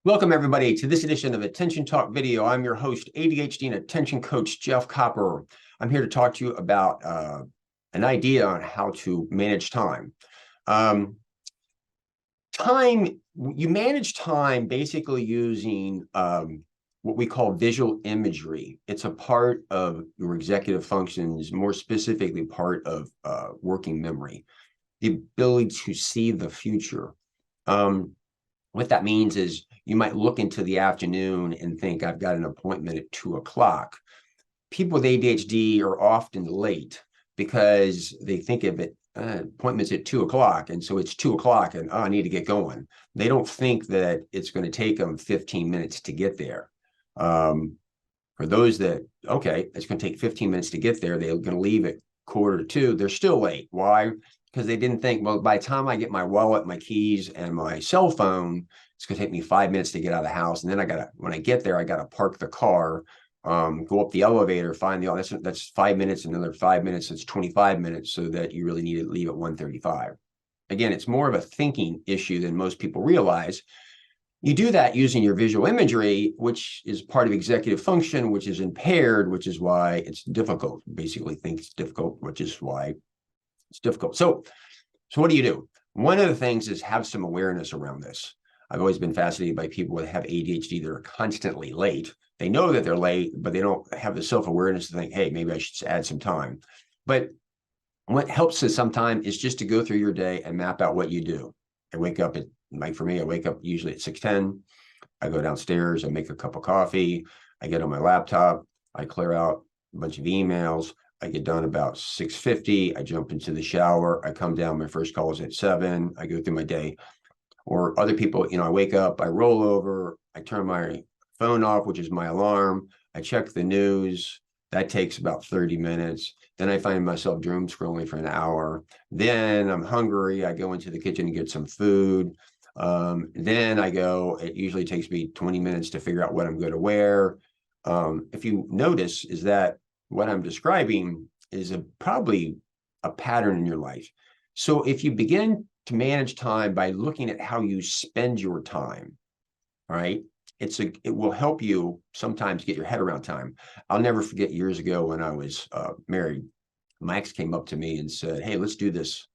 Welcome, everybody, to this edition of Attention Talk Video. I'm your host, ADHD and Attention Coach Jeff Copper. I'm here to talk to you about an idea on how to manage time. You manage time basically using what we call visual imagery. It's a part of your executive functions, more specifically part of working memory, the ability to see the future. What that means is you might look into the afternoon and think, I've got an appointment at 2 o'clock. People with ADHD are often late because they think of it, appointments at 2 o'clock. And so it's 2 o'clock and I need to get going. They don't think that it's going to take them 15 minutes to get there. For those that, okay, it's going to take 15 minutes to get there, they're going to leave at 1:45. They're still late. Why? Because they didn't think, well, by the time I get my wallet, my keys, and my cell phone, it's going to take me 5 minutes to get out of the house. And then when I get there, I got to park the car, go up the elevator, find that's 5 minutes, another 5 minutes, it's 25 minutes, so that you really need to leave at 1:35. Again, it's more of a thinking issue than most people realize. You do that using your visual imagery, which is part of executive function, which is impaired, which is why it's difficult. Basically think it's difficult, which is why it's difficult. So what do? One of the things is have some awareness around this. I've always been fascinated by people that have ADHD that are constantly late. They know that they're late, but they don't have the self-awareness to think, hey, maybe I should add some time. But what helps us sometimes is just to go through your day and map out what you do. I wake up for me, I wake up usually at 6:10. I go downstairs, I make a cup of coffee, I get on my laptop, I clear out a bunch of emails. I get done about 6:50. I jump into the shower. I come down. My first call is at 7. I go through my day. Or other people, I wake up, I roll over, I turn my phone off, which is my alarm. I check the news. That takes about 30 minutes. Then I find myself doom scrolling for an hour. Then I'm hungry. I go into the kitchen and get some food. Then I go. It usually takes me 20 minutes to figure out what I'm going to wear. If you notice, is that what I'm describing is probably a pattern in your life. So if you begin to manage time by looking at how you spend your time, all right, it will help you sometimes get your head around time. I'll never forget years ago when I was married, my ex came up to me and said, hey, let's do this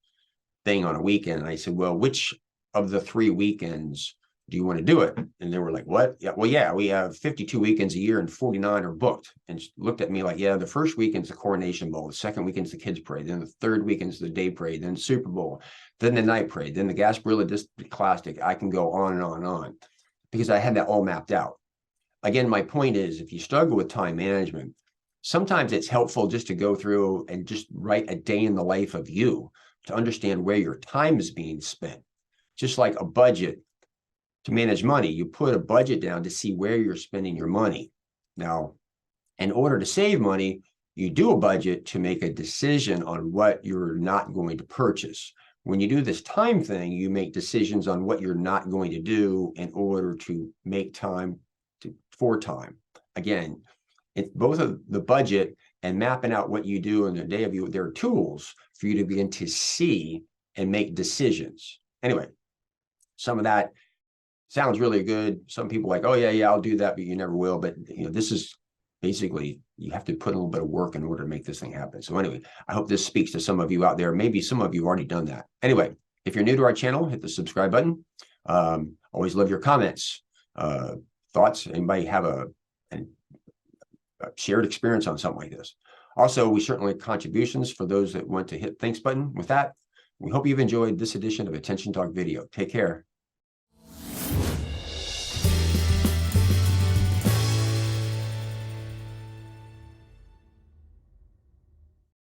thing on a weekend. And I said, well, which of the 3 weekends do you want to do it? And they were like, what? Yeah, well, yeah, we have 52 weekends a year and 49 are booked. And she looked at me like, yeah, the first weekend's the Coronation Bowl, the second weekend's the Kids Parade, then the third weekend's the Day Parade, then Super Bowl, then the Night Parade, then the Gasparilla District Classic. I can go on and on and on because I had that all mapped out. Again, my point is, if you struggle with time management, sometimes it's helpful just to go through and just write a day in the life of you to understand where your time is being spent. Just like a budget. To manage money, you put a budget down to see where you're spending your money. Now, in order to save money, you do a budget to make a decision on what you're not going to purchase. When you do this time thing, you make decisions on what you're not going to do in order to make time for time. Again, it's both of the budget and mapping out what you do in the day of you. There are tools for you to begin to see and make decisions. Anyway, some of that sounds really good. Some people like, oh, yeah, I'll do that, but you never will. But this is basically, you have to put a little bit of work in order to make this thing happen. So anyway, I hope this speaks to some of you out there. Maybe some of you have already done that. Anyway, if you're new to our channel, hit the subscribe button. Always love your comments, thoughts. Anybody have a shared experience on something like this? Also, we certainly have contributions for those that want to hit thanks button. With that, we hope you've enjoyed this edition of Attention Talk Video. Take care.